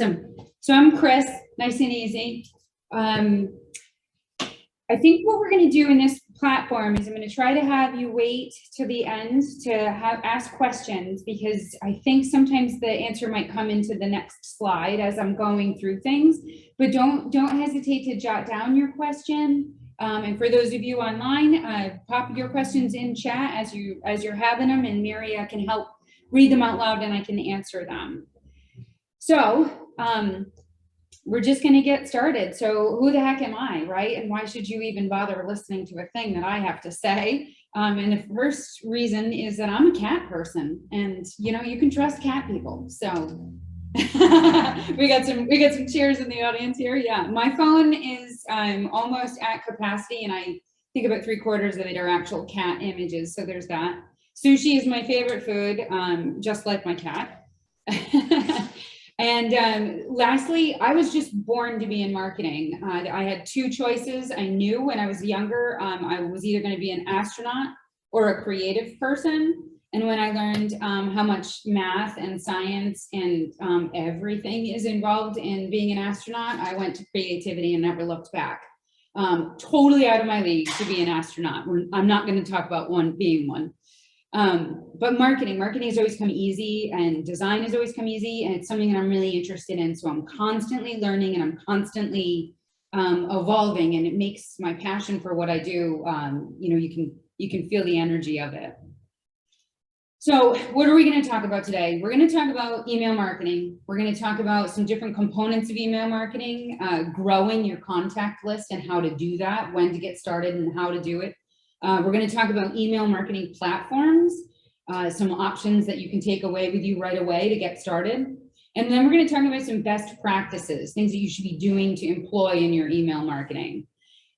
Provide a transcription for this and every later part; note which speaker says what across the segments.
Speaker 1: Awesome. So I'm Chris, nice and easy. I think what we're going to do in this platform is I'm going to try to have you wait to the end to ask questions, because I think sometimes the answer might come into the next slide as I'm going through things, but don't hesitate to jot down your question. And for those of you online, pop your questions in chat as you're having them, and Maria can help read them out loud and I can answer them. So we're just going to get started. So who the heck am I, right? And why should you even bother listening to a thing that I have to say? And the first reason is that I'm a cat person, and you know, you can trust cat people. So we got some cheers in the audience here. Yeah, my phone is almost at capacity, and I think about 3/4 of it are actual cat images. So there's that. Sushi is my favorite food, just like my cat. And lastly, I was just born to be in marketing. I had two choices. I knew when I was younger, I was either going to be an astronaut or a creative person. And when I learned how much math and science and everything is involved in being an astronaut, I went to creativity and never looked back. Totally out of my league to be an astronaut. I'm not going to talk about being one. But marketing has always come easy, and design has always come easy, and it's something that I'm really interested in. So I'm constantly learning and I'm constantly evolving, and it makes my passion for what I do, you know, you can feel the energy of it. So what are we going to talk about today? We're going to talk about email marketing. We're going to talk about some different components of email marketing, growing your contact list and how to do that, when to get started and how to do it. We're going to talk about email marketing platforms, some options that you can take away with you right away to get started. And then we're going to talk about some best practices, things that you should be doing to employ in your email marketing.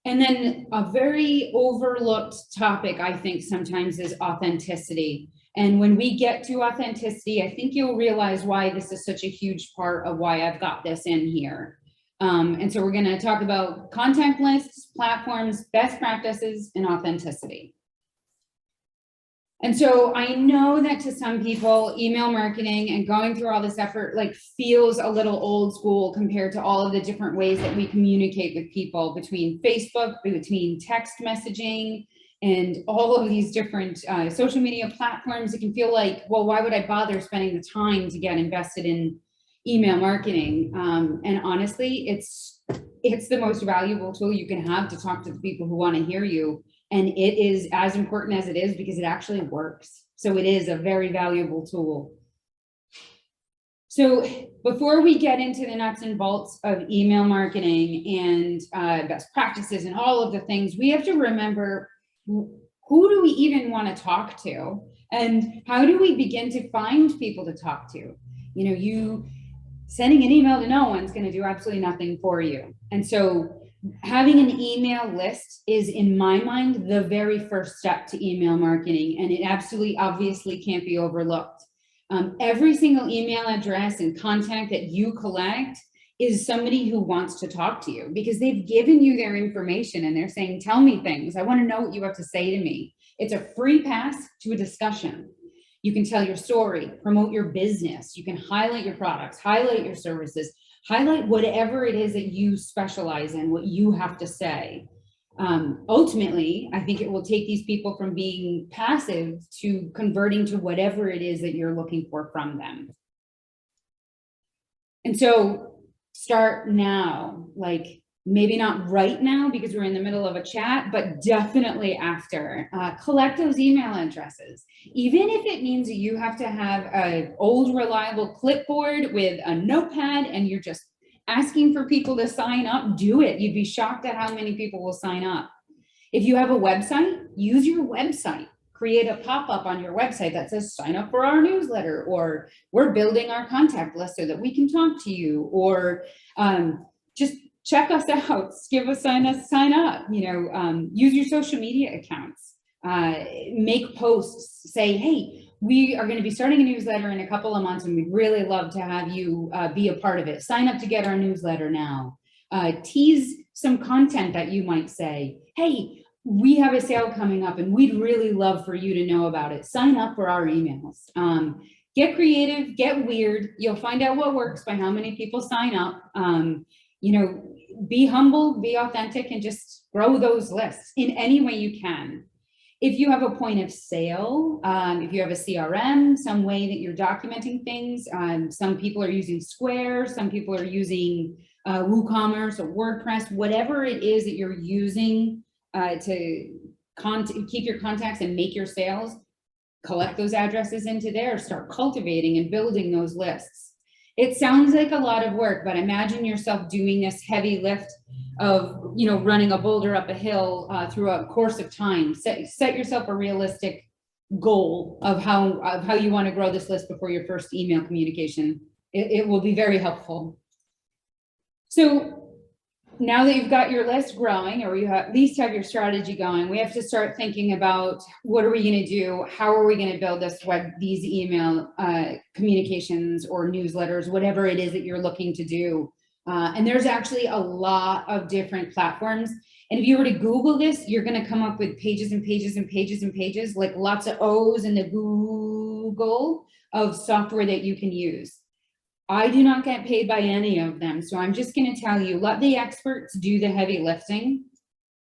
Speaker 1: And then a very overlooked topic, I think, sometimes is authenticity. And when we get to authenticity, I think you'll realize why this is such a huge part of why I've got this in here. And so we're going to talk about contact lists, platforms, best practices, and authenticity. And so I know that to some people, email marketing and going through all this effort like feels a little old school compared to all of the different ways that we communicate with people, between Facebook, between text messaging, and all of these different social media platforms. It can feel like, well, why would I bother spending the time to get invested in email marketing? And honestly, it's the most valuable tool you can have to talk to the people who want to hear you. And it is as important as it is because it actually works. So it is a very valuable tool. So before we get into the nuts and bolts of email marketing and best practices and all of the things, we have to remember, who do we even want to talk to? And how do we begin to find people to talk to? You know, sending an email to no one's going to do absolutely nothing for you. And so having an email list is, in my mind, the very first step to email marketing. And it absolutely, obviously can't be overlooked. Every single email address and contact that you collect is somebody who wants to talk to you, because they've given you their information and they're saying, tell me things. I want to know what you have to say to me. It's a free pass to a discussion. You can tell your story, promote your business. You can highlight your products, highlight your services, highlight whatever it is that you specialize in, what you have to say. Ultimately, I think it will take these people from being passive to converting to whatever it is that you're looking for from them. And so start now, like maybe not right now because we're in the middle of a chat, but definitely after. Collect those email addresses. Even if it means that you have to have an old reliable clipboard with a notepad and you're just asking for people to sign up, do it. You'd be shocked at how many people will sign up. If you have a website, use your website. Create a pop-up on your website that says sign up for our newsletter, or we're building our contact list so that we can talk to you, or just check us out, give us sign up, you know, use your social media accounts, make posts, say, hey, we are going to be starting a newsletter in a couple of months and we'd really love to have you be a part of it. Sign up to get our newsletter now. Tease some content that you might say, hey, we have a sale coming up and we'd really love for you to know about it. Sign up for our emails. Get creative, get weird. You'll find out what works by how many people sign up. You know, be humble, be authentic, and just grow those lists in any way you can. If you have a point of sale, if you have a CRM, some way that you're documenting things, some people are using Square, some people are using WooCommerce or WordPress, whatever it is that you're using to keep your contacts and make your sales, collect those addresses into there, start cultivating and building those lists. It sounds like a lot of work, but imagine yourself doing this heavy lift of, you know, running a boulder up a hill through a course of time. Set yourself a realistic goal of how you want to grow this list before your first email communication. It will be very helpful. So now that you've got your list growing, or you at least have your strategy going, we have to start thinking about what are we going to do? How are we going to build these email communications or newsletters, whatever it is that you're looking to do. And there's actually a lot of different platforms. And if you were to Google this, you're going to come up with pages and pages and pages and pages, like lots of O's in the Google of software that you can use. I do not get paid by any of them. So I'm just going to tell you, let the experts do the heavy lifting.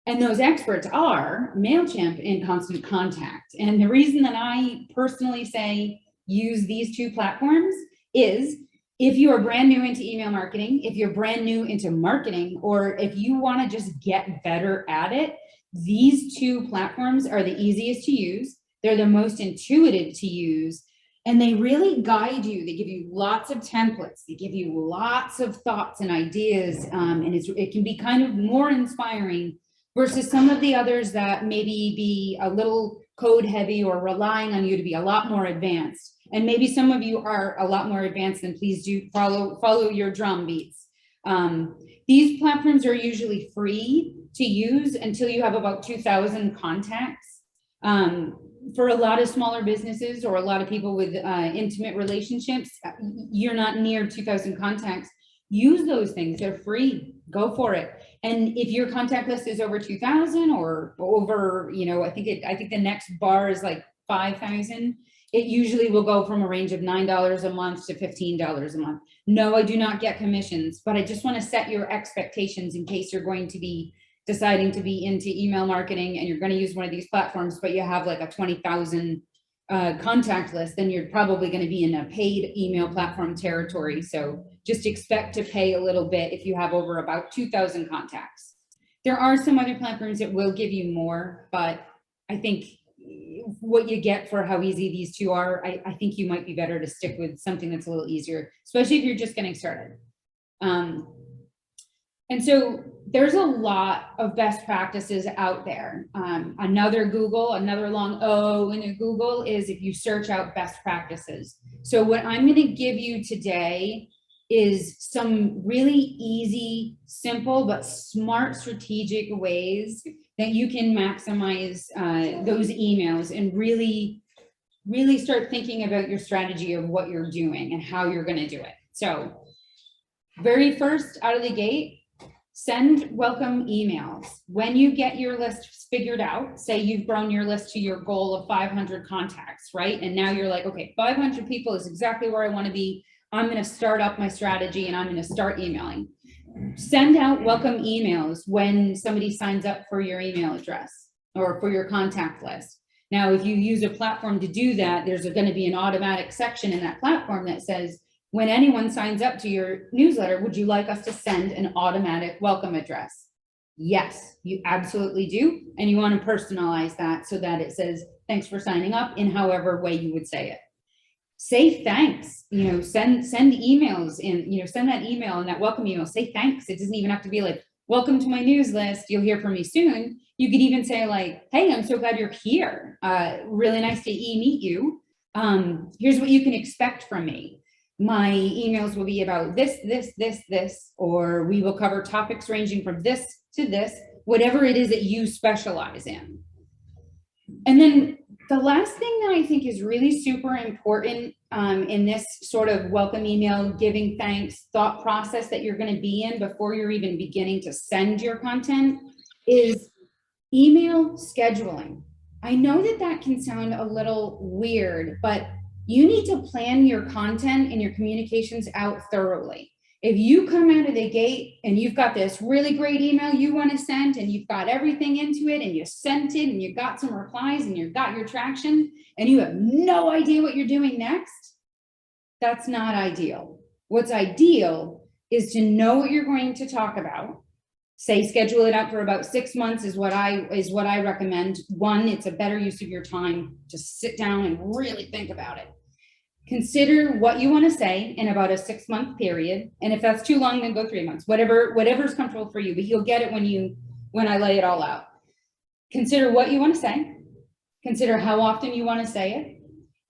Speaker 1: And those experts are MailChimp and Constant Contact. And the reason that I personally say use these two platforms is if you are brand new into email marketing, if you're brand new into marketing, or if you want to just get better at it, these two platforms are the easiest to use. They're the most intuitive to use. And they really guide you. They give you lots of templates. They give you lots of thoughts and ideas. And it can be kind of more inspiring versus some of the others that maybe be a little code heavy or relying on you to be a lot more advanced. And maybe some of you are a lot more advanced, then please do follow your drum beats. These platforms are usually free to use until you have about 2,000 contacts. For a lot of smaller businesses or a lot of people with intimate relationships, you're not near 2,000 contacts. Use those things. They're free. Go for it. And if your contact list is over 2,000 or over, you know, I think the next bar is like 5,000. It usually will go from a range of $9 a month to $15 a month. No, I do not get commissions, but I just want to set your expectations in case you're going to be deciding to be into email marketing and you're going to use one of these platforms, but you have like a 20,000 contact list, then you're probably going to be in a paid email platform territory. So just expect to pay a little bit if you have over about 2,000 contacts. There are some other platforms that will give you more, but I think what you get for how easy these two are, I think you might be better to stick with something that's a little easier, especially if you're just getting started. And so there's a lot of best practices out there. Another long O in a Google is if you search out best practices. So what I'm going to give you today is some really easy, simple, but smart strategic ways that you can maximize those emails and really start thinking about your strategy of what you're doing and how you're going to do it. So very first out of the gate, send welcome emails. When you get your list figured out, say you've grown your list to your goal of 500 contacts, right? And now you're like, okay, 500 people is exactly where I want to be. I'm going to start up my strategy and I'm going to start emailing. Send out welcome emails when somebody signs up for your email address or for your contact list. Now, if you use a platform to do that, there's going to be an automatic section in that platform that says, when anyone signs up to your newsletter, would you like us to send an automatic welcome address? Yes, you absolutely do. And you want to personalize that so that it says, thanks for signing up in however way you would say it. Say thanks, you know, send emails and, you know, send that email and that welcome email, say thanks. It doesn't even have to be like, welcome to my news list. You'll hear from me soon. You could even say like, hey, I'm so glad you're here. Really nice to meet you. Here's what you can expect from me. My emails will be about this, or we will cover topics ranging from this to this, whatever it is that you specialize in. And then the last thing that I think is really super important in this sort of welcome email, giving thanks thought process that you're going to be in before you're even beginning to send your content is email scheduling. I know that can sound a little weird, but You need to plan your content and your communications out thoroughly. If you come out of the gate and you've got this really great email you want to send and you've got everything into it and you sent it and you got some replies and you've got your traction and you have no idea what you're doing next, that's not ideal. What's ideal is to know what you're going to talk about. Say schedule it out for about 6 months is what I recommend. One, it's a better use of your time to sit down and really think about it. Consider what you want to say in about a 6-month period. And if that's too long, then go 3 months, whatever's comfortable for you, but you'll get it when I lay it all out. Consider what you want to say, consider how often you want to say it,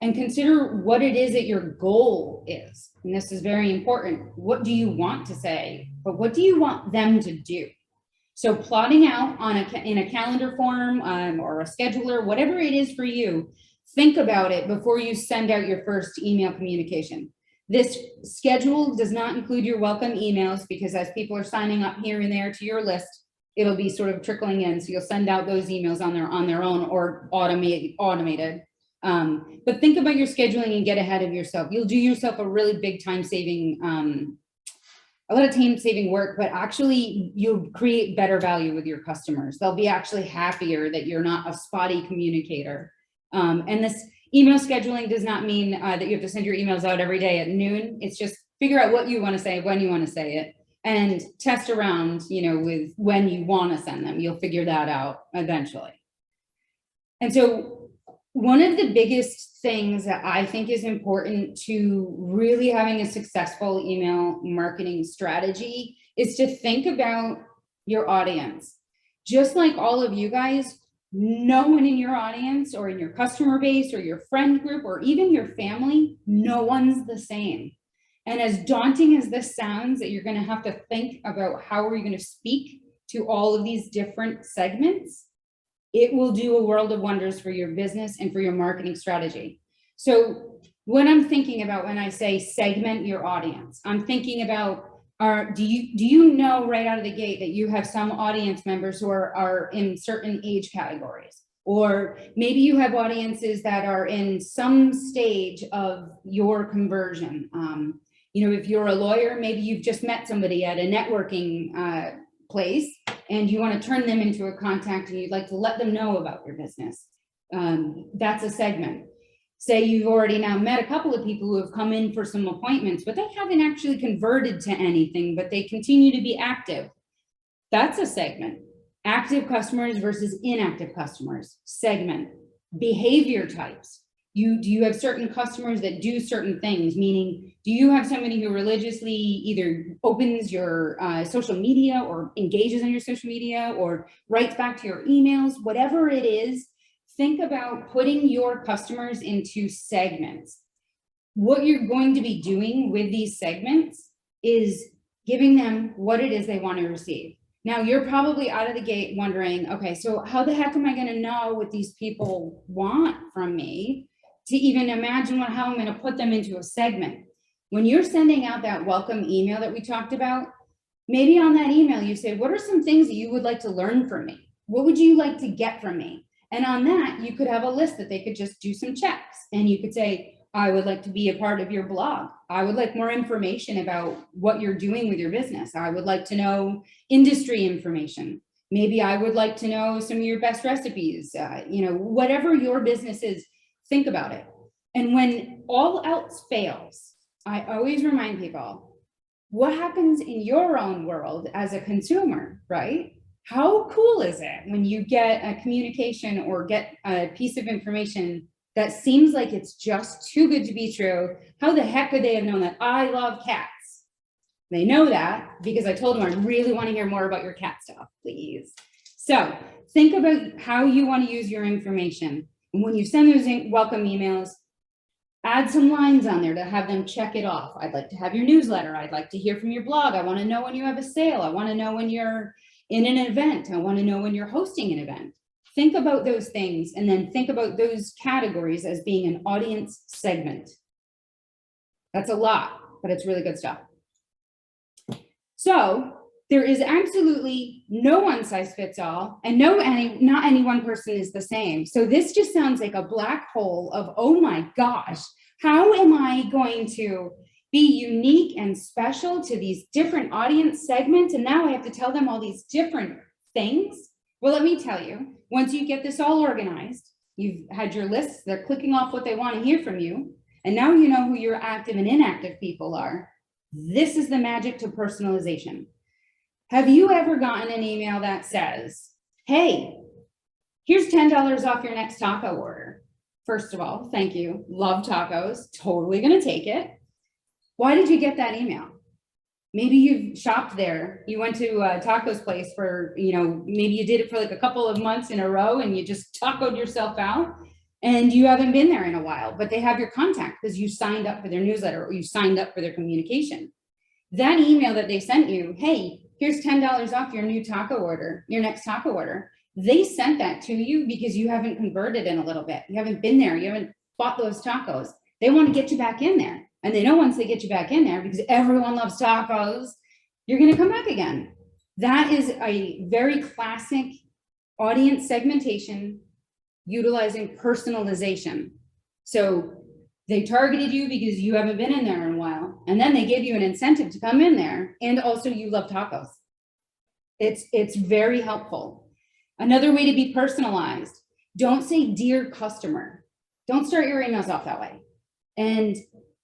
Speaker 1: and consider what it is that your goal is. And this is very important. What do you want to say, but what do you want them to do? So plotting out in a calendar form or a scheduler, whatever it is for you, think about it before you send out your first email communication. This schedule does not include your welcome emails because as people are signing up here and there to your list, it'll be sort of trickling in. So you'll send out those emails on their own or automated. But think about your scheduling and get ahead of yourself. You'll do yourself a really big time saving, a lot of time saving work, but actually you'll create better value with your customers. They'll be actually happier that you're not a spotty communicator. And this email scheduling does not mean that you have to send your emails out every day at noon. It's just figure out what you want to say, when you want to say it, and test around, with when you want to send them. You'll figure that out eventually. And so one of the biggest things that I think is important to really having a successful email marketing strategy is to think about your audience. Just like all of you guys, no one in your audience or in your customer base or your friend group or even your family, no one's the same. And as daunting as this sounds, that you're going to have to think about how are you going to speak to all of these different segments, it will do a world of wonders for your business and for your marketing strategy. So what I'm thinking about when I say segment your audience, I'm thinking about, do you know right out of the gate that you have some audience members who are in certain age categories? Or maybe you have audiences that are in some stage of your conversion. If you're a lawyer, maybe you've just met somebody at a networking place and you want to turn them into a contact and you'd like to let them know about your business. That's a segment. Say you've already now met a couple of people who have come in for some appointments, but they haven't actually converted to anything, but they continue to be active. That's a segment. Active customers versus inactive customers, segment. Behavior types. Do you have certain customers that do certain things? Meaning, do you have somebody who religiously either opens your social media or engages on your social media or writes back to your emails? Whatever it is, think about putting your customers into segments. What you're going to be doing with these segments is giving them what it is they want to receive. Now, you're probably out of the gate wondering, okay, so how the heck am I going to know what these people want from me to even imagine how I'm going to put them into a segment? When you're sending out that welcome email that we talked about, maybe on that email you say, what are some things that you would like to learn from me? What would you like to get from me? And on that, you could have a list that they could just do some checks. And you could say, I would like to be a part of your blog. I would like more information about what you're doing with your business. I would like to know industry information. Maybe I would like to know some of your best recipes. Whatever your business is, think about it. And when all else fails, I always remind people, what happens in your own world as a consumer, right? How cool is it when you get a communication or get a piece of information that seems like it's just too good to be true? How the heck could they have known that I love cats? They know that because I told them I really want to hear more about your cat stuff, please. So think about how you want to use your information. And when you send those welcome emails, add some lines on there to have them check it off. I'd like to have your newsletter. I'd like to hear from your blog. I want to know when you have a sale. I want to know when you're in an event. I want to know when you're hosting an event. Think about those things and then think about those categories as being an audience segment. That's a lot, but it's really good stuff. So there is absolutely no one size fits all, and not any one person is the same. So this just sounds like a black hole of, oh my gosh, How am I going to be unique and special to these different audience segments? And now I have to tell them all these different things. Well, let me tell you, once you get this all organized, you've had your lists, they're clicking off what they want to hear from you. And now you know who your active and inactive people are. This is the magic to personalization. Have you ever gotten an email that says, hey, here's $10 off your next taco order? First of all, thank you. Love tacos. Totally going to take it. Why did you get that email? Maybe you've shopped there. You went to a tacos place for, maybe you did it for like a couple of months in a row and you just tacoed yourself out and you haven't been there in a while, but they have your contact because you signed up for their newsletter or you signed up for their communication. That email that they sent you, hey, here's $10 off your new taco order, your next taco order. They sent that to you because you haven't converted in a little bit. You haven't been there. You haven't bought those tacos. They want to get you back in there. And they know once they get you back in there, because everyone loves tacos, you're going to come back again. That is a very classic audience segmentation utilizing personalization. So they targeted you because you haven't been in there in a while. And then they gave you an incentive to come in there. And also you love tacos. It's very helpful. Another way to be personalized, don't say dear customer. Don't start your emails off that way. And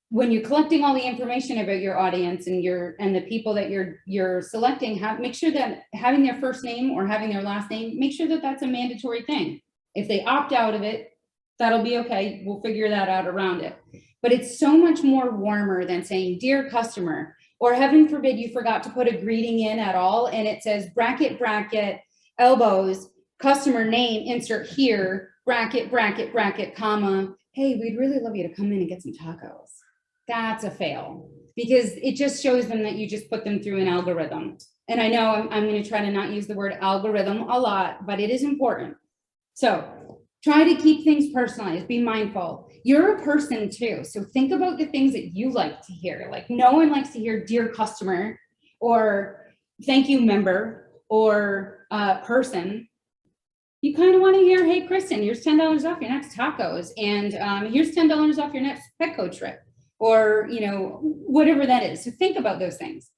Speaker 1: when you're collecting all the information about your audience and the people that you're selecting, make sure that having their first name or having their last name, make sure that that's a mandatory thing. If they opt out of it, that'll be okay. We'll figure that out around it. But it's so much more warmer than saying dear customer, or heaven forbid you forgot to put a greeting in at all and it says bracket, elbows, customer name, insert here, bracket, comma, hey, we'd really love you to come in and get some tacos. That's a fail because it just shows them that you just put them through an algorithm. And I know I'm going to try to not use the word algorithm a lot, but it is important. So try to keep things personalized, be mindful. You're a person too. So think about the things that you like to hear. Like no one likes to hear dear customer or thank you member or person. You kind of want to hear, hey, Kristen, here's $10 off your next tacos. And here's $10 off your next Petco trip or, whatever that is. So think about those things.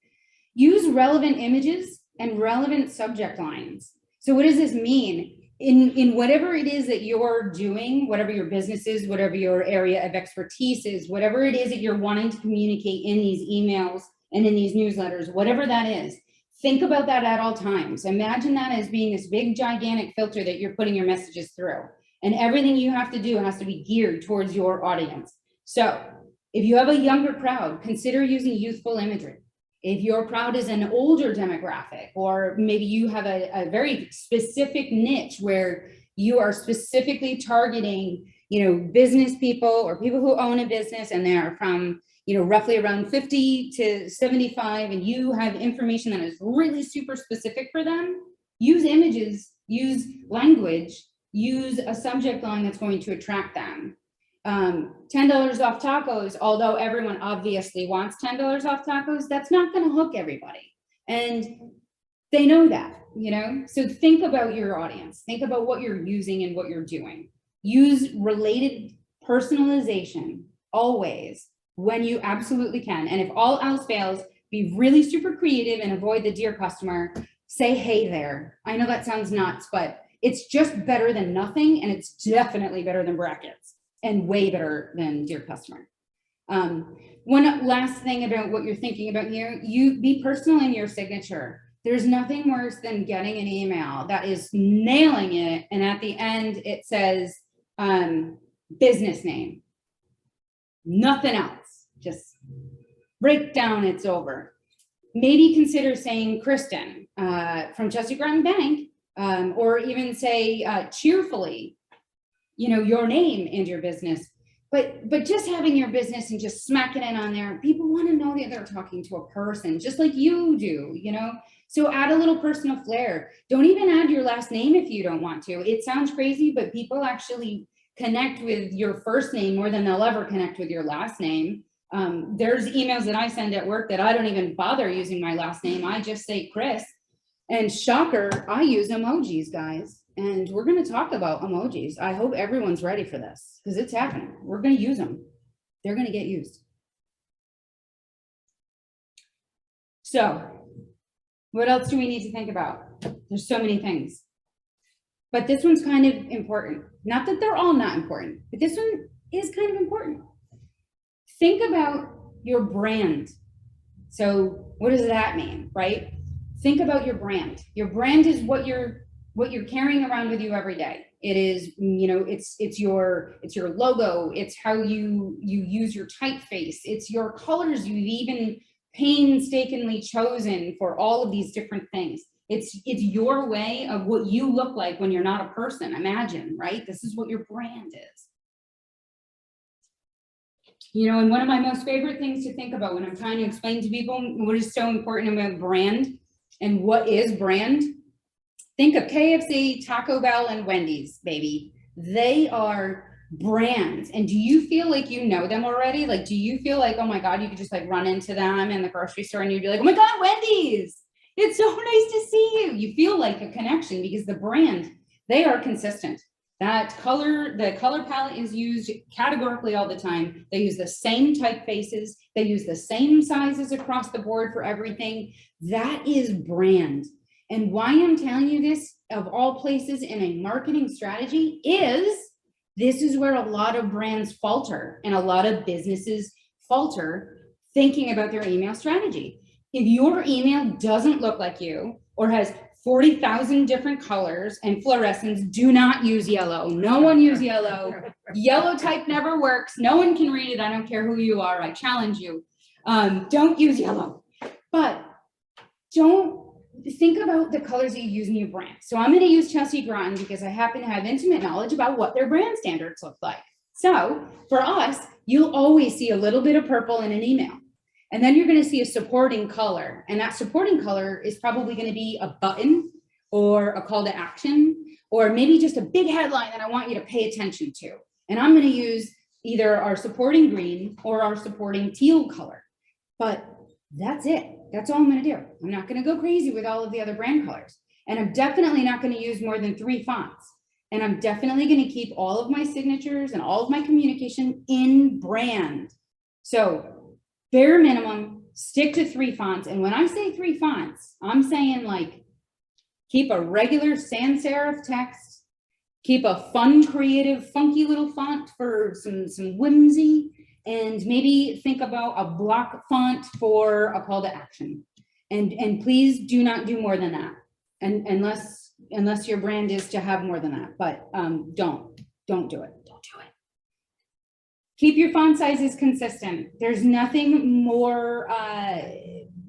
Speaker 1: Use relevant images and relevant subject lines. So what does this mean? In whatever it is that you're doing, whatever your business is, whatever your area of expertise is, whatever it is that you're wanting to communicate in these emails and in these newsletters, whatever that is, think about that at all times. Imagine that as being this big, gigantic filter that you're putting your messages through. And everything you have to do has to be geared towards your audience. So if you have a younger crowd, consider using youthful imagery. If your crowd is an older demographic, or maybe you have a very specific niche where you are specifically targeting, business people or people who own a business and they're from, roughly around 50 to 75, and you have information that is really super specific for them, use images, use language, use a subject line that's going to attract them. $10 off tacos, although everyone obviously wants $10 off tacos, that's not going to hook everybody. And they know that, so think about your audience, think about what you're using and what you're doing. Use related personalization always when you absolutely can. And if all else fails, be really super creative and avoid the dear customer. Say, hey there. I know that sounds nuts, but it's just better than nothing. And it's definitely better than brackets and way better than dear customer. One last thing about what you're thinking about here, you be personal in your signature. There's nothing worse than getting an email that is nailing it. And at the end, it says business name, nothing else. Just break down, it's over. Maybe consider saying Kristen from Chelsea Groton Bank, or even say cheerfully, your name and your business. But just having your business and just smacking it on there, people want to know that they're talking to a person, just like you do, So add a little personal flair. Don't even add your last name if you don't want to. It sounds crazy, but people actually connect with your first name more than they'll ever connect with your last name. There's emails that I send at work that I don't even bother using my last name. I just say Chris. And shocker, I use emojis, guys. And we're going to talk about emojis. I hope everyone's ready for this because it's happening. We're going to use them. they're going to get used. So what else do we need to think about? There's so many things, but this one's kind of important. Not that they're all not important, but this one is kind of important. Think about your brand. So what does that mean, right? Think about your brand. Your brand is what you're carrying around with you every day. It is, you know, it's your logo. It's how you use your typeface. It's your colors you've even painstakingly chosen for all of these different things. It's your way of what you look like when you're not a person. Imagine, right? This is what your brand is. You know, and one of my most favorite things to think about when I'm trying to explain to people what is so important about brand and what is brand, think of KFC, Taco Bell, and Wendy's, baby. They are brands. And do you feel like you know them already? Like, do you feel like, oh my God, you could just like run into them in the grocery store and you'd be like, oh my God, Wendy's. It's so nice to see you. You feel like a connection because the brand, they are consistent. That color, the color palette is used categorically all the time. They use the same typefaces. They use the same sizes across the board for everything. That is brand. And why I'm telling you this, of all places in a marketing strategy, is this is where a lot of brands falter and a lot of businesses falter thinking about their email strategy. If your email doesn't look like you or has 40,000 different colors and fluorescents, do not use yellow. No one use yellow. Yellow type never works. No one can read it. I don't care who you are. I challenge you. Don't use yellow. But don't think about the colors that you use in your brand. So I'm going to use Chelsea Groton because I happen to have intimate knowledge about what their brand standards look like. So for us, you'll always see a little bit of purple in an email. And then you're going to see a supporting color. And that supporting color is probably going to be a button or a call to action, or maybe just a big headline that I want you to pay attention to. And I'm going to use either our supporting green or our supporting teal color. But that's it. That's all I'm going to do. I'm not going to go crazy with all of the other brand colors. And I'm definitely not going to use more than 3 fonts. And I'm definitely going to keep all of my signatures and all of my communication in brand. So bare minimum, stick to 3 fonts. And when I say 3 fonts, I'm saying like keep a regular sans serif text, keep a fun, creative, funky little font for some whimsy, and maybe think about a block font for a call to action. And please do not do more than that. And unless your brand is to have more than that, but don't do it. Don't do it. Keep your font sizes consistent. There's nothing more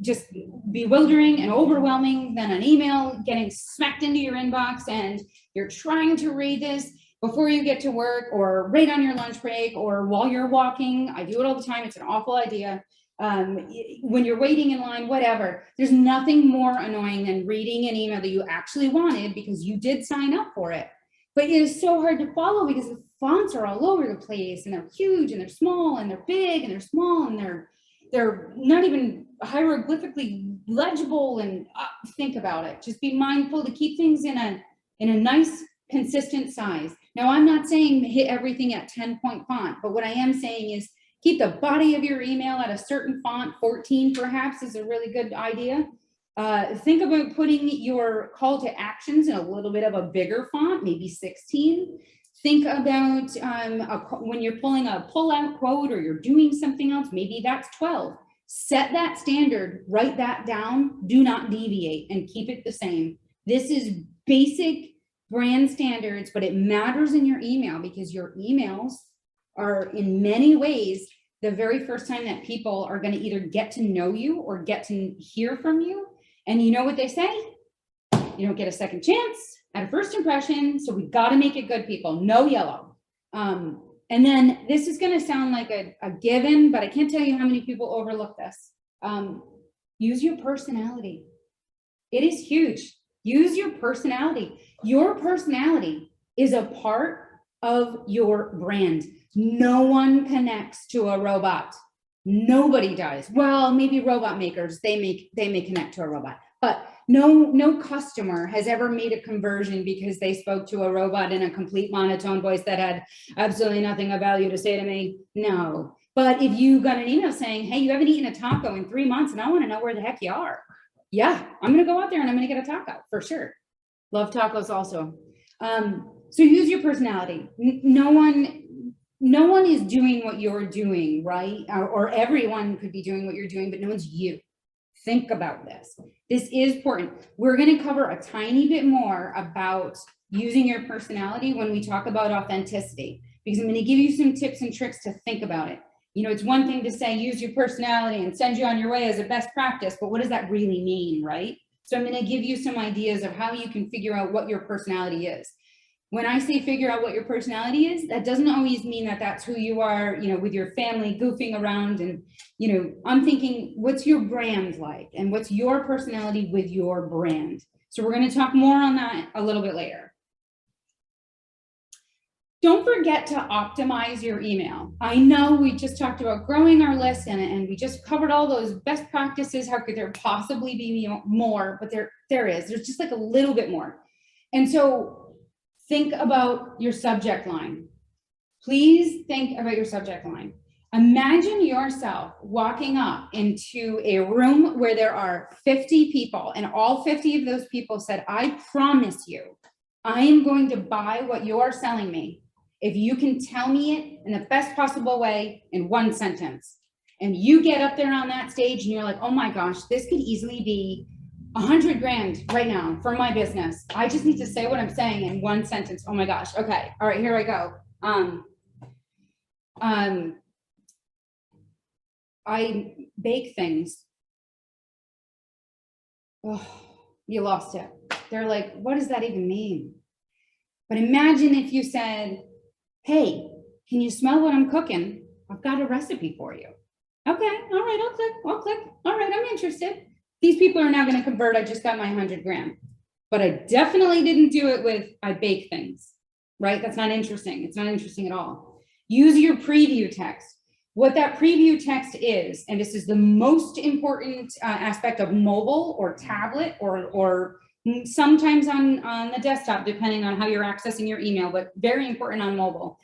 Speaker 1: just bewildering and overwhelming than an email getting smacked into your inbox and you're trying to read this before you get to work or right on your lunch break or while you're walking. I do it all the time. It's an awful idea. When you're waiting in line, whatever. There's nothing more annoying than reading an email that you actually wanted because you did sign up for it. But it is so hard to follow because the fonts are all over the place and they're huge and they're small and they're big and they're small and they're not even hieroglyphically legible. And think about it. Just be mindful to keep things in a nice, consistent size. Now, I'm not saying hit everything at 10-point font, but what I am saying is keep the body of your email at a certain font. 14 perhaps is a really good idea. Think about putting your call to actions in a little bit of a bigger font, maybe 16. Think about when you're pulling a pull-out quote or you're doing something else, maybe that's 12. Set that standard, write that down, do not deviate, and keep it the same. This is basic brand standards, but it matters in your email because your emails are in many ways the very first time that people are going to either get to know you or get to hear from you. And you know what they say? You don't get a second chance at a first impression. So we've got to make it good, people. No yellow. And then this is going to sound like a given, but I can't tell you how many people overlook this. Use your personality. It is huge. Use your personality. Your personality is a part of your brand. No one connects to a robot. Nobody does. Well, maybe robot makers, they may connect to a robot, but no customer has ever made a conversion because they spoke to a robot in a complete monotone voice that had absolutely nothing of value to say to me. No, But if you got an email saying, hey, you haven't eaten a taco in 3 months and I want to know where the heck you are. Yeah, I'm going to go out there and I'm going to get a taco for sure. Love tacos also. So use your personality. No one is doing what you're doing, right? Or everyone could be doing what you're doing, but no one's you. Think about this. This is important. We're going to cover a tiny bit more about using your personality when we talk about authenticity, because I'm going to give you some tips and tricks to think about it. You know, it's one thing to say, use your personality and send you on your way as a best practice, but what does that really mean, right? So I'm going to give you some ideas of how you can figure out what your personality is. When I say figure out what your personality is, that doesn't always mean that that's who you are, you know, with your family goofing around. And, you know, I'm thinking, what's your brand like? And what's your personality with your brand? So we're going to talk more on that a little bit later. Don't forget to optimize your email. I know we just talked about growing our list and we just covered all those best practices. How could there possibly be more? But there's just like a little bit more. And so think about your subject line. Please think about your subject line. Imagine yourself walking up into a room where there are 50 people and all 50 of those people said, I promise you, I am going to buy what you are selling me if you can tell me it in the best possible way in one sentence. And you get up there on that stage and you're like, oh my gosh, this could easily be 100 grand right now for my business. I just need to say what I'm saying in one sentence. Oh my gosh. Okay. All right, here I go. I bake things. Oh, you lost it. They're like, what does that even mean? But imagine if you said, hey, can you smell what I'm cooking? I've got a recipe for you. Okay, all right, I'll click. All right, I'm interested. These people are now going to convert. I just got my 100 grand. But I definitely didn't do it with I bake things, right? That's not interesting. It's not interesting at all. Use your preview text. What that preview text is, and this is the most important aspect of mobile or tablet or sometimes on the desktop, depending on how you're accessing your email, but very important on mobile.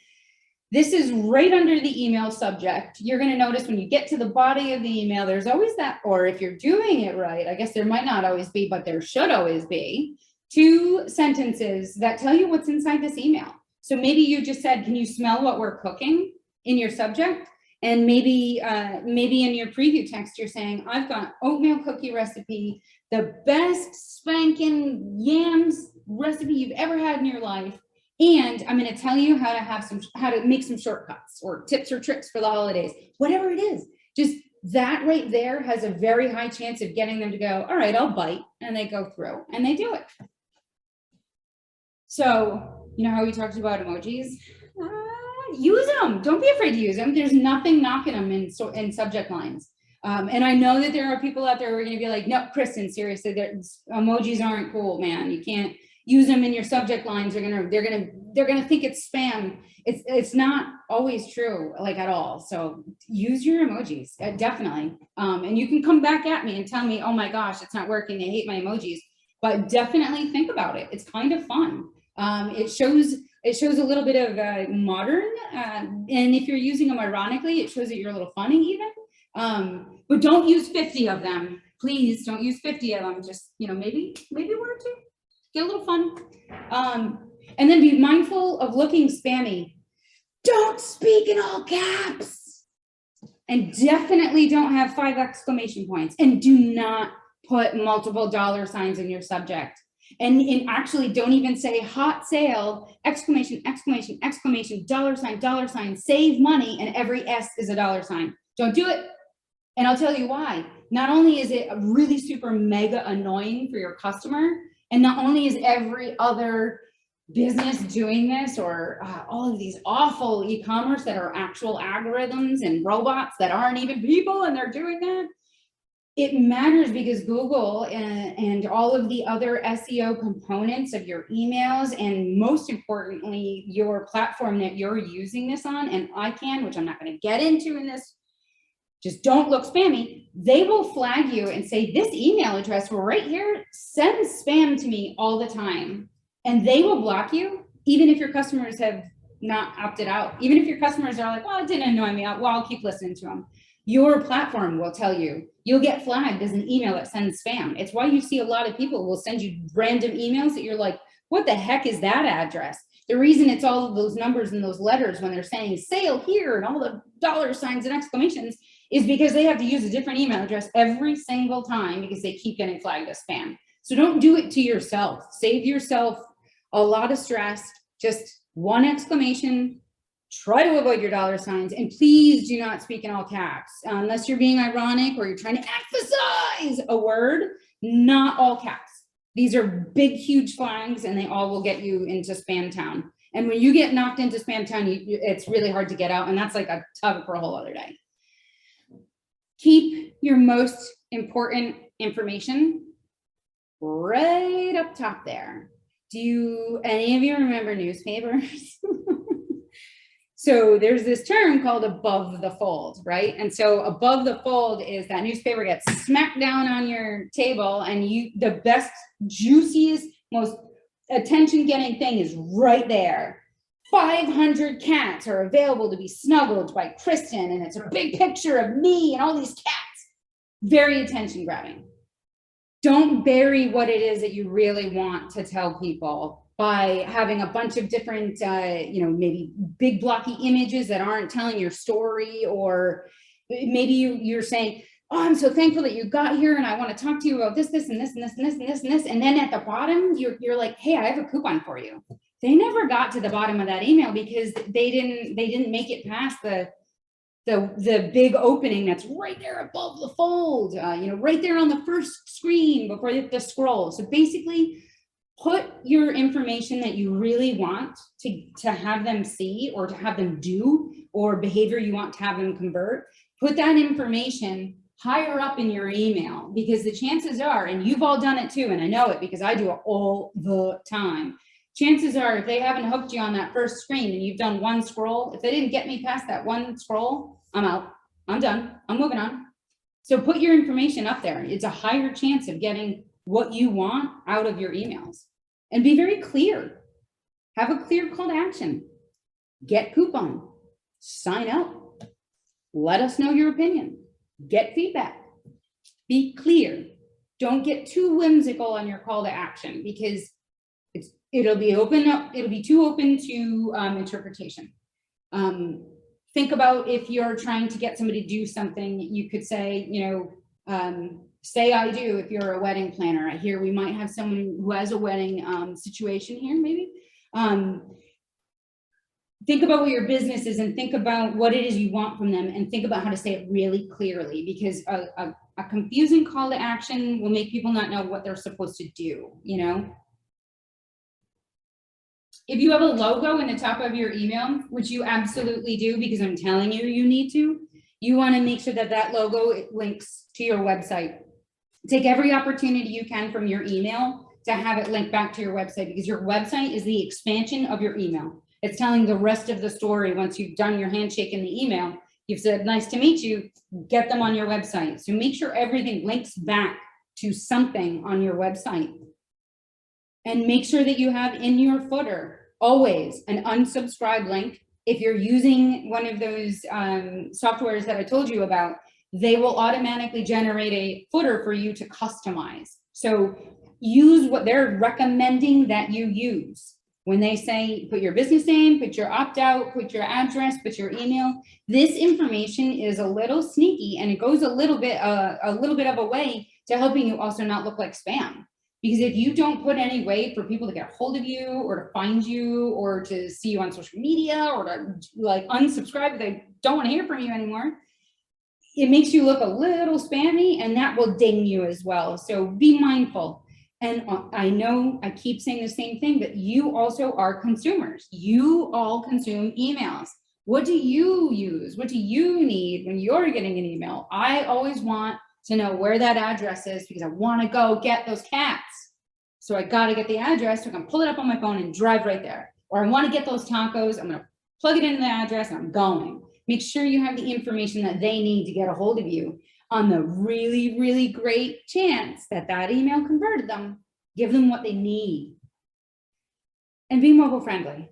Speaker 1: This is right under the email subject. You're going to notice when you get to the body of the email, there's always that, or if you're doing it right, I guess there might not always be, but there should always be 2 sentences that tell you what's inside this email. So maybe you just said, can you smell what we're cooking in your subject? And maybe in your preview text, you're saying, I've got oatmeal cookie recipe, the best spanking yams recipe you've ever had in your life. And I'm going to tell you how to make some shortcuts or tips or tricks for the holidays, whatever it is. Just that right there has a very high chance of getting them to go, all right, I'll bite. And they go through and they do it. So, you know how we talked about emojis? Use them. Don't be afraid to use them. There's nothing knocking them in subject lines. And I know that there are people out there who are going to be like, no, Kristen, seriously, emojis aren't cool, man. You can't use them in your subject lines. They're gonna think it's spam. It's not always true, like at all. So use your emojis, definitely. And you can come back at me and tell me, oh my gosh, it's not working. I hate my emojis. But definitely think about it. It's kind of fun. It shows a little bit of modern, and if you're using them ironically, it shows that you're a little funny even. But don't use 50 of them. Please don't use 50 of them. Just, you know, maybe 1 or 2. Get a little fun. And then be mindful of looking spammy. Don't speak in all caps. And definitely don't have 5 exclamation points. And do not put multiple dollar signs in your subject. And actually don't even say hot sale, exclamation, exclamation, exclamation, dollar sign, save money, and every S is a dollar sign. Don't do it. And I'll tell you why. Not only is it really super mega annoying for your customer, and not only is every other business doing this, or all of these awful e-commerce that are actual algorithms and robots that aren't even people and they're doing that, it matters because Google and all of the other SEO components of your emails, and most importantly, your platform that you're using this on, and ICANN, which I'm not going to get into in this, just don't look spammy. They will flag you and say, this email address right here sends spam to me all the time. And they will block you, even if your customers have not opted out. Even if your customers are like, well, it didn't annoy me, well, I'll keep listening to them. Your platform will tell you, you'll get flagged as an email that sends spam. It's why you see a lot of people will send you random emails that you're like, what the heck is that address? The reason it's all of those numbers and those letters when they're saying sale here and all the dollar signs and exclamations is because they have to use a different email address every single time because they keep getting flagged as spam. So don't do it to yourself. Save yourself a lot of stress. Just one exclamation. Try to avoid your dollar signs, and please do not speak in all caps unless you're being ironic or you're trying to emphasize a word, not all caps. These are big, huge flags, and they all will get you into spam town. And when you get knocked into spam town, it's really hard to get out, and that's like a topic for a whole other day. Keep your most important information right up top there. Do any of you remember newspapers? So there's this term called above the fold, right? And so above the fold is that newspaper gets smacked down on your table and the best, juiciest, most attention-getting thing is right there. 500 cats are available to be snuggled by Kristen, and it's a big picture of me and all these cats. Very attention-grabbing. Don't bury what it is that you really want to tell people by having a bunch of different, maybe big blocky images that aren't telling your story, or maybe you're saying, oh, I'm so thankful that you got here and I want to talk to you about this, this, and this, and this, and this, and this, and this. And then at the bottom, you're like, hey, I have a coupon for you. They never got to the bottom of that email because they didn't make it past the big opening that's right there above the fold, right there on the first screen before you have to scroll. So basically, put your information that you really want to have them see or to have them do, or behavior you want to have them convert, put that information higher up in your email, because the chances are, and you've all done it too, and I know it because I do it all the time, chances are if they haven't hooked you on that first screen and you've done one scroll, if they didn't get me past that one scroll, I'm out, I'm done, I'm moving on. So put your information up there. It's a higher chance of getting what you want out of your emails. And be very clear. Have a clear call to action. Get coupon. Sign up. Let us know your opinion. Get feedback. Be clear. Don't get too whimsical on your call to action, because it'll be too open to interpretation. Think about if you're trying to get somebody to do something, you could say, say I do if you're a wedding planner. I hear we might have someone who has a wedding situation here, maybe. Think about what your business is and think about what it is you want from them, and think about how to say it really clearly, because a confusing call to action will make people not know what they're supposed to do, If you have a logo in the top of your email, which you absolutely do, because I'm telling you, you need to, you want to make sure that that logo links to your website. Take every opportunity you can from your email to have it linked back to your website, because your website is the expansion of your email. It's telling the rest of the story. Once you've done your handshake in the email, you've said, nice to meet you, get them on your website. So make sure everything links back to something on your website. And make sure that you have in your footer always an unsubscribe link. If you're using one of those softwares that I told you about, they will automatically generate a footer for you to customize. So use what they're recommending that you use. When they say, put your business name, put your opt-out, put your address, put your email, this information is a little sneaky, and it goes a little bit of a way to helping you also not look like spam. Because if you don't put any way for people to get a hold of you, or to find you, or to see you on social media, or to like unsubscribe if they don't want to hear from you anymore, it makes you look a little spammy, and that will ding you as well. So be mindful. And I know I keep saying the same thing, but you also are consumers. You all consume emails. What do you use? What do you need when you're getting an email? I always want to know where that address is, because I want to go get those cats. So I got to get the address so I can pull it up on my phone and drive right there. Or I want to get those tacos. I'm going to plug it into the address and I'm going. Make sure you have the information that they need to get a hold of you, on the really, really great chance that that email converted them. Give them what they need. And be mobile friendly.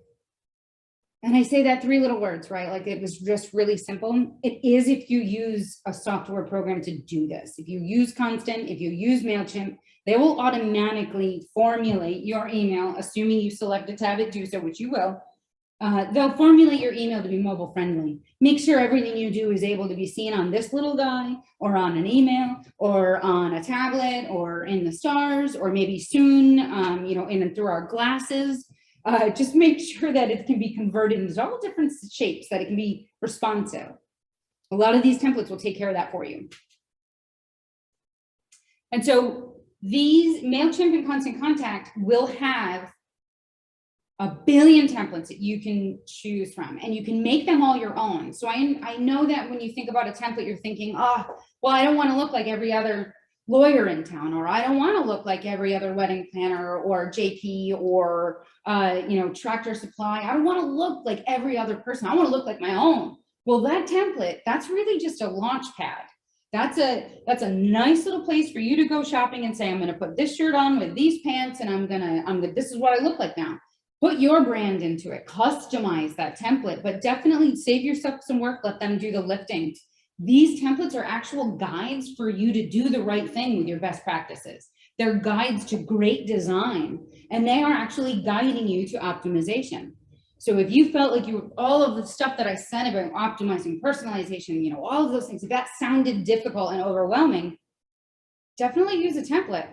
Speaker 1: And I say that 3 little words, right? Like it was just really simple. It is if you use a software program to do this. If you use Constant, if you use MailChimp, they will automatically formulate your email, assuming you selected to have it do so, which you will. They'll formulate your email to be mobile friendly. Make sure everything you do is able to be seen on this little guy or on an email or on a tablet or in the stars or maybe soon, you know, in and through our glasses. Just make sure that it can be converted into all different shapes, that it can be responsive. A lot of these templates will take care of that for you. And so these MailChimp and Constant Contact will have a billion templates that you can choose from, and you can make them all your own. So I know that when you think about a template, you're thinking, oh, well, I don't want to look like every other lawyer in town, or I don't want to look like every other wedding planner or JP or you know, Tractor Supply. I don't want to look like every other person. I want to look like my own. Well, that template, that's really just a launch pad. That's a nice little place for you to go shopping and say, I'm going to put this shirt on with these pants, and this is what I look like now. Put your brand into it, customize that template, but definitely save yourself some work. Let them do the lifting. These templates are actual guides for you to do the right thing with your best practices. They're guides to great design, and they are actually guiding you to optimization. So if you felt like all of the stuff that I said about optimizing, personalization, you know, all of those things, if that sounded difficult and overwhelming, definitely use a template.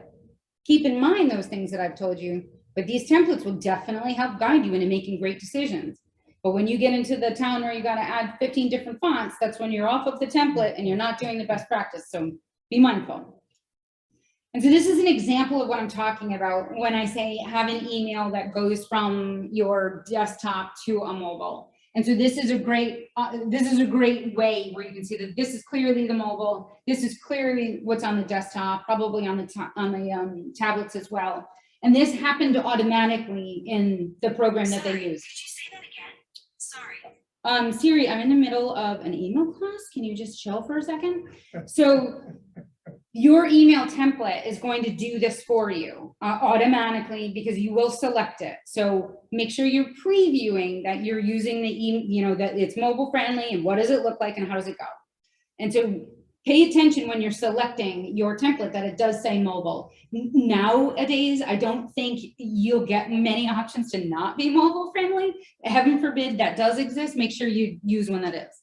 Speaker 1: Keep in mind those things that I've told you, but these templates will definitely help guide you into making great decisions. But when you get into the town where you got to add 15 different fonts, that's when you're off of the template and you're not doing the best practice. So be mindful. And so this is an example of what I'm talking about when I say have an email that goes from your desktop to a mobile. And so this is a great way where you can see that this is clearly the mobile. This is clearly what's on the desktop, probably on the tablets as well. And this happened automatically in the program that they use.
Speaker 2: Could you say that again? Sorry.
Speaker 1: Siri, I'm in the middle of an email class. Can you just chill for a second? So your email template is going to do this for you automatically because you will select it. So make sure you're previewing that you're using that it's mobile friendly and what does it look like and how does it go? And so pay attention when you're selecting your template that it does say mobile. Nowadays, I don't think you'll get many options to not be mobile friendly. Heaven forbid that does exist. Make sure you use one that is.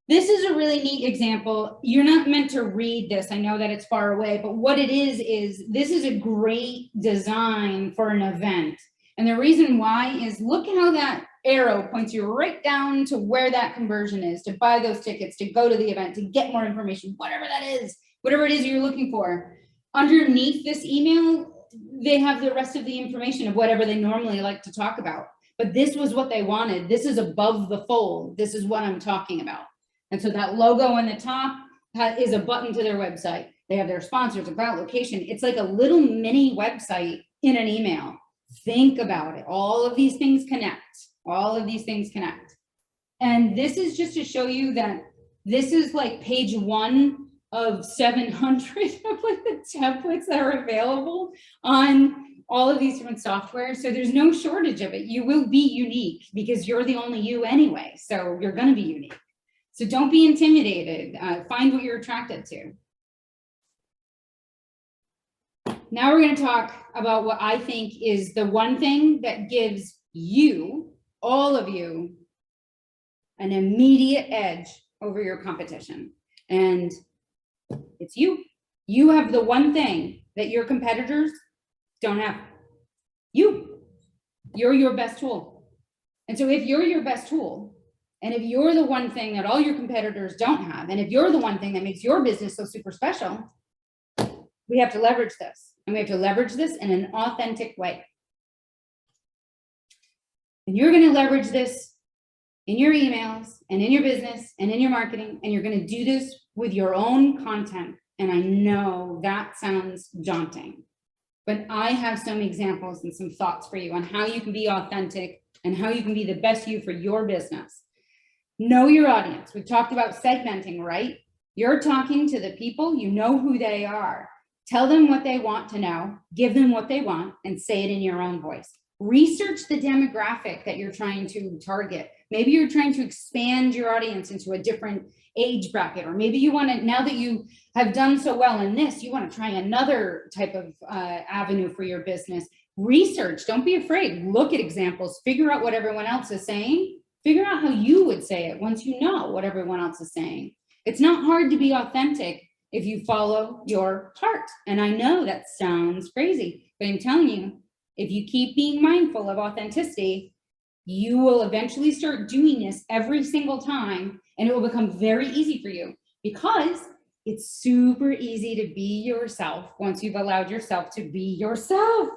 Speaker 1: This is a really neat example. You're not meant to read this. I know that it's far away, but what it is this is a great design for an event. And the reason why is look how that arrow points you right down to where that conversion is, to buy those tickets, to go to the event, to get more information, whatever that is, whatever it is you're looking for. Underneath this email, they have the rest of the information of whatever they normally like to talk about. But this was what they wanted. This is above the fold. This is what I'm talking about. And so that logo on the top is a button to their website. They have their sponsors, about location. It's like a little mini website in an email. Think about it. All of these things connect. All of these things connect. And this is just to show you that this is like page 1 of 700 of like the templates that are available on all of these different software. So there's no shortage of it. You will be unique because you're the only you anyway. So you're going to be unique. So don't be intimidated. Find what you're attracted to. Now we're going to talk about what I think is the one thing that gives you, all of you, an immediate edge over your competition. And it's you. You have the one thing that your competitors don't have. You're your best tool. And so if you're your best tool, and if you're the one thing that all your competitors don't have, and if you're the one thing that makes your business so super special, we have to leverage this. And we have to leverage this in an authentic way. And you're going to leverage this in your emails and in your business and in your marketing. And you're going to do this with your own content. And I know that sounds daunting, but I have some examples and some thoughts for you on how you can be authentic and how you can be the best you for your business. Know your audience. We've talked about segmenting, right? You're talking to the people, you know who they are. Tell them what they want to know, give them what they want, and say it in your own voice. Research the demographic that you're trying to target. Maybe you're trying to expand your audience into a different age bracket, or maybe you want to, now that you have done so well in this, you want to try another type of avenue for your business. Research, don't be afraid. Look at examples, figure out what everyone else is saying, figure out how you would say it once you know what everyone else is saying. It's not hard to be authentic if you follow your heart. And I know that sounds crazy, but I'm telling you, if you keep being mindful of authenticity, you will eventually start doing this every single time, and it will become very easy for you, because it's super easy to be yourself once you've allowed yourself to be yourself.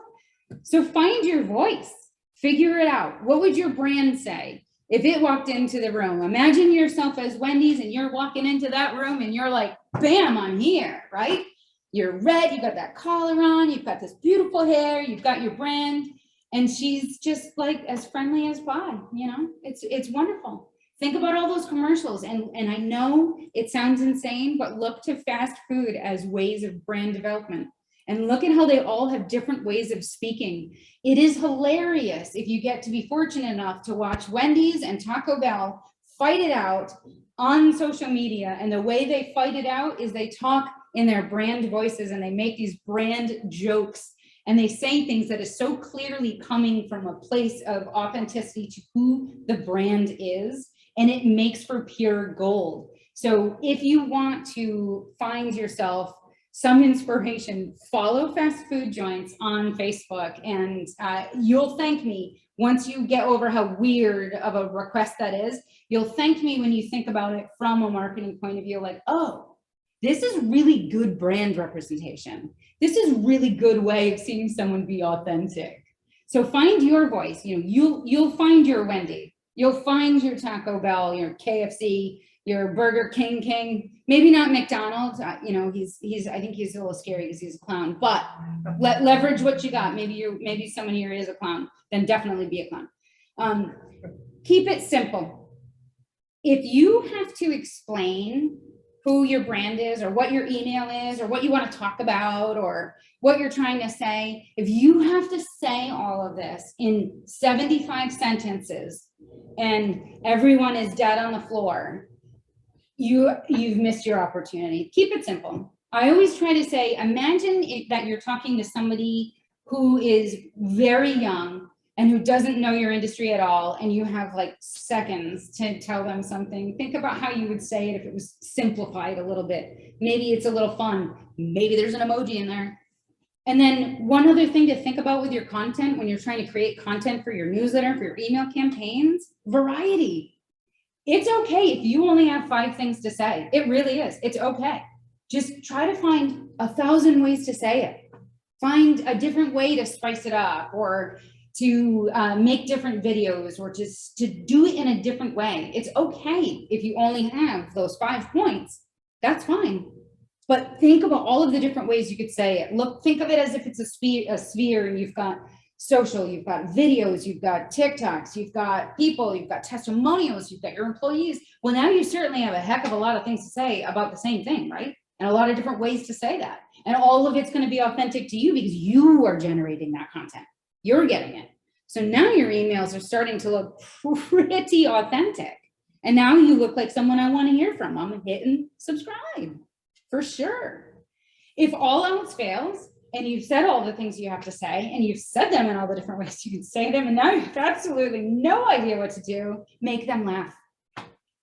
Speaker 1: So find your voice, figure it out. What would your brand say if it walked into the room? Imagine yourself as Wendy's and you're walking into that room and you're like, bam, I'm here, right? You're red, you got that collar on, you've got this beautiful hair, you've got your brand, and she's just like as friendly as pie, you know? It's wonderful. Think about all those commercials, and I know it sounds insane, but look to fast food as ways of brand development. And look at how they all have different ways of speaking. It is hilarious if you get to be fortunate enough to watch Wendy's and Taco Bell fight it out on social media. And the way they fight it out is they talk in their brand voices, and they make these brand jokes, and they say things that is so clearly coming from a place of authenticity to who the brand is, and it makes for pure gold. So if you want to find yourself some inspiration, follow fast food joints on Facebook, and you'll thank me once you get over how weird of a request that is. You'll thank me when you think about it from a marketing point of view, like, oh, this is really good brand representation. This is really good way of seeing someone be authentic. So find your voice. You know, you'll find your Wendy, you'll find your Taco Bell, your KFC, your Burger King, maybe not McDonald's. You know, I think he's a little scary because he's a clown, but leverage what you got. Maybe someone here is a clown, then definitely be a clown. Keep it simple. If you have to explain who your brand is, or what your email is, or what you want to talk about, or what you're trying to say, if you have to say all of this in 75 sentences and everyone is dead on the floor, you've missed your opportunity. Keep it simple. I always try to say, imagine that you're talking to somebody who is very young and who doesn't know your industry at all, and you have like seconds to tell them something. Think about how you would say it if it was simplified a little bit. Maybe it's a little fun. Maybe there's an emoji in there. And then one other thing to think about with your content when you're trying to create content for your newsletter, for your email campaigns, variety. It's okay if you only have 5 things to say. It really is. It's okay. Just try to find 1,000 ways to say it. Find a different way to spice it up, or to make different videos, or just to do it in a different way. It's okay if you only have those 5 points. That's fine. But think about all of the different ways you could say it. Think of it as if it's a sphere, and you've got social, you've got videos, you've got TikToks, you've got people, you've got testimonials, you've got your employees. Well, now you certainly have a heck of a lot of things to say about the same thing, right? And a lot of different ways to say that. And all of it's going to be authentic to you because you are generating that content. You're getting it. So now your emails are starting to look pretty authentic. And now you look like someone I want to hear from. I'm hitting subscribe for sure. If all else fails, and you've said all the things you have to say, and you've said them in all the different ways you can say them, and now you have absolutely no idea what to do, make them laugh.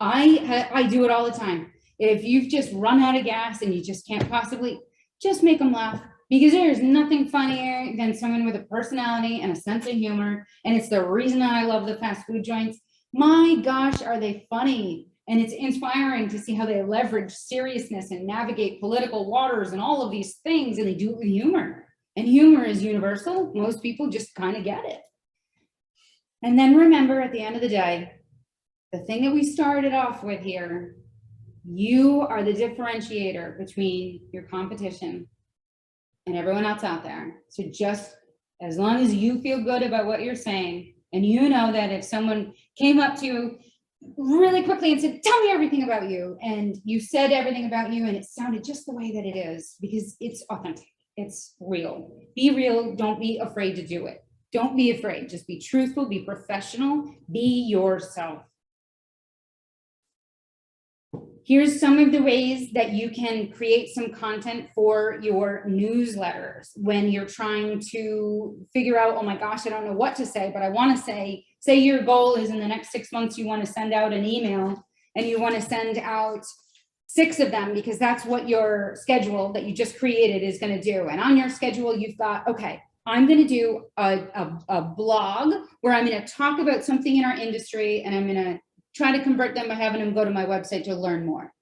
Speaker 1: I do it all the time. If you've just run out of gas and you just can't possibly, just make them laugh. Because there's nothing funnier than someone with a personality and a sense of humor. And it's the reason that I love the fast food joints. My gosh, are they funny? And it's inspiring to see how they leverage seriousness and navigate political waters and all of these things. And they do it with humor. And humor is universal. Most people just kind of get it. And then remember, at the end of the day, the thing that we started off with here, you are the differentiator between your competition and everyone else out there. So just as long as you feel good about what you're saying, and you know that if someone came up to you really quickly and said, tell me everything about you, and you said everything about you and it sounded just the way that it is, because it's authentic, it's real. Be real, don't be afraid to do it. Don't be afraid. Just be truthful, be professional, be yourself. Here's some of the ways that you can create some content for your newsletters when you're trying to figure out, oh my gosh, I don't know what to say, but I want to say your goal is in the next 6 months, you want to send out an email and you want to send out 6 of them because that's what your schedule that you just created is going to do. And on your schedule, you've got, okay, I'm going to do a blog where I'm going to talk about something in our industry and I'm going to try to convert them by having them go to my website to learn more.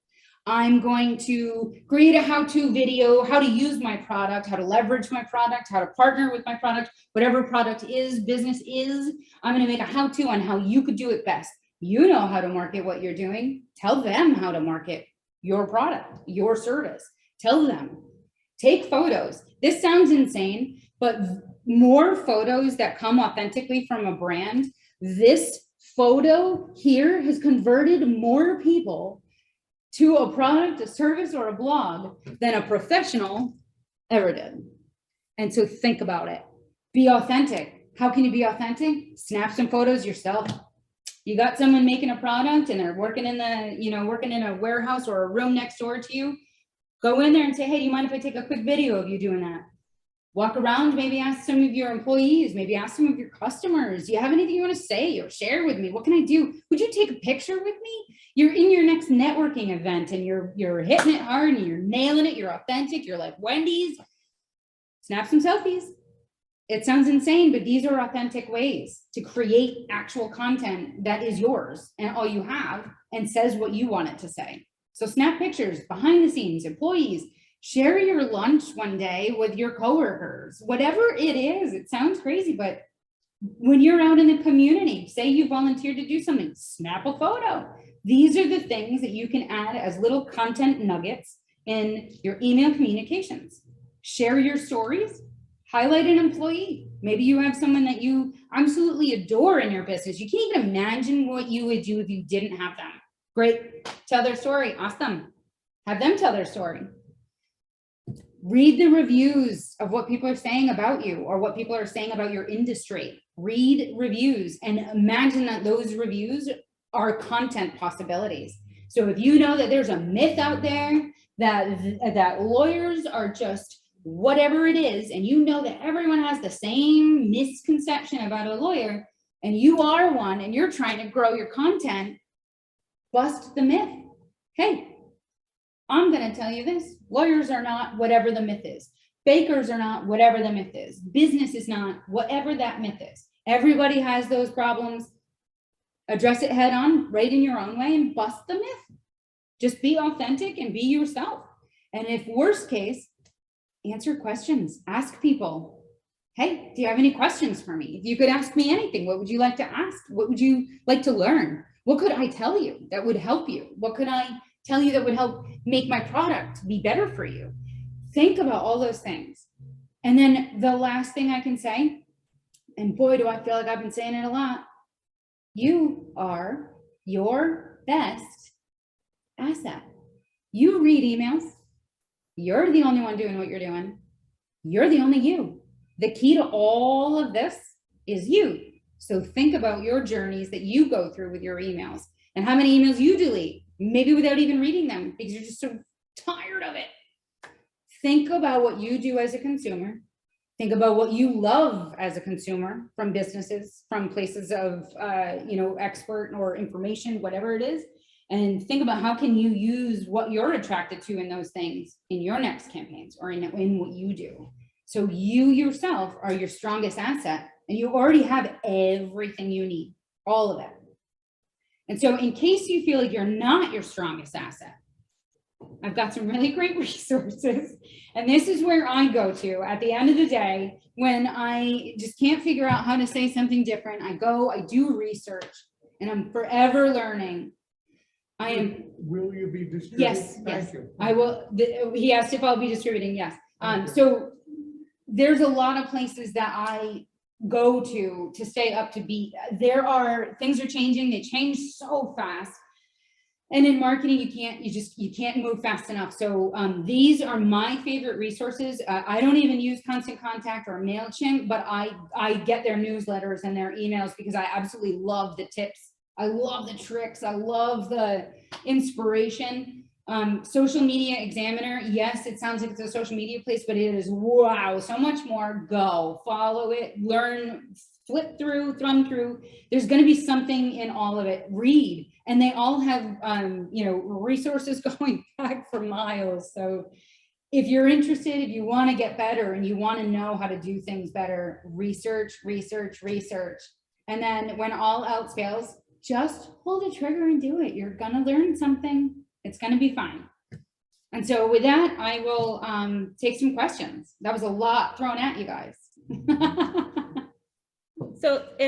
Speaker 1: I'm going to create a how-to video, how to use my product, how to leverage my product, how to partner with my product, whatever product is, business is. I'm going to make a how-to on how you could do it best. You know how to market what you're doing. Tell them how to market your product, your service. Tell them. Take photos. This sounds insane, but more photos that come authentically from a brand. This photo here has converted more people to a product, a service, or a blog than a professional ever did. And so think about it. Be authentic. How can you be authentic? Snap some photos yourself. You got someone making a product and they're working in working in a warehouse or a room next door to you. Go in there and say, hey, do you mind if I take a quick video of you doing that? Walk around, maybe ask some of your employees, maybe ask some of your customers. Do you have anything you want to say or share with me? What can I do? Would you take a picture with me? You're in your next networking event and you're hitting it hard and you're nailing it. You're authentic. You're like Wendy's. Snap some selfies. It sounds insane, but these are authentic ways to create actual content that is yours and all you have and says what you want it to say. So snap pictures, behind the scenes, employees. Share your lunch one day with your coworkers, whatever it is. It sounds crazy, but when you're out in the community, say you volunteered to do something, snap a photo. These are the things that you can add as little content nuggets in your email communications. Share your stories, highlight an employee. Maybe you have someone that you absolutely adore in your business. You can't even imagine what you would do if you didn't have them. Great, tell their story, ask them, have them tell their story. Read the reviews of what people are saying about you or what people are saying about your industry. Read reviews and imagine that those reviews are content possibilities. So if you know that there's a myth out there that lawyers are just whatever it is, and you know that everyone has the same misconception about a lawyer, and you are one and you're trying to grow your content, bust the myth. Hey, I'm going to tell you this. Lawyers are not whatever the myth is. Bakers are not whatever the myth is. Business is not whatever that myth is. Everybody has those problems. Address it head on, right in your own way, and bust the myth. Just be authentic and be yourself. And if worst case, answer questions. Ask people, hey, do you have any questions for me? If you could ask me anything, what would you like to ask? What would you like to learn? What could I tell you that would help you? What could I tell you that would help make my product be better for you? Think about all those things. And then the last thing I can say, and boy, do I feel like I've been saying it a lot, you are your best asset. You read emails. You're the only one doing what you're doing. You're the only you. The key to all of this is you. So think about your journeys that you go through with your emails and how many emails you delete, maybe without even reading them because you're just so tired of it. Think about what you do as a consumer. Think about what you love as a consumer from businesses, from places of, expert or information, whatever it is. And think about how can you use what you're attracted to in those things in your next campaigns or in what you do. So you yourself are your strongest asset and you already have everything you need, all of it. And so in case you feel like you're not your strongest asset, I've got some really great resources. And this is where I go to at the end of the day, when I just can't figure out how to say something different. I do research and I'm forever learning.
Speaker 3: Will you be distributing?
Speaker 1: Yes, yes, I will. He asked if I'll be distributing. Yes. So there's a lot of places that I go to stay up to beat. Things are changing. They change so fast. And in marketing, you can't move fast enough. So these are my favorite resources. I don't even use Constant Contact or MailChimp, but I get their newsletters and their emails because I absolutely love the tips. I love the tricks. I love the inspiration. Social Media Examiner, yes, it sounds like it's a social media place, but it is, wow, so much more. Go follow it, learn, flip through, thumb through. There's going to be something in all of it. Read, and they all have resources going back for miles. So if you're interested, if you want to get better and you want to know how to do things better, research, research, research. And then when all else fails, just pull the trigger and do it. You're going to learn something. It's going to be fine. And so with that, I will take some questions. That was a lot thrown at you guys.
Speaker 4: So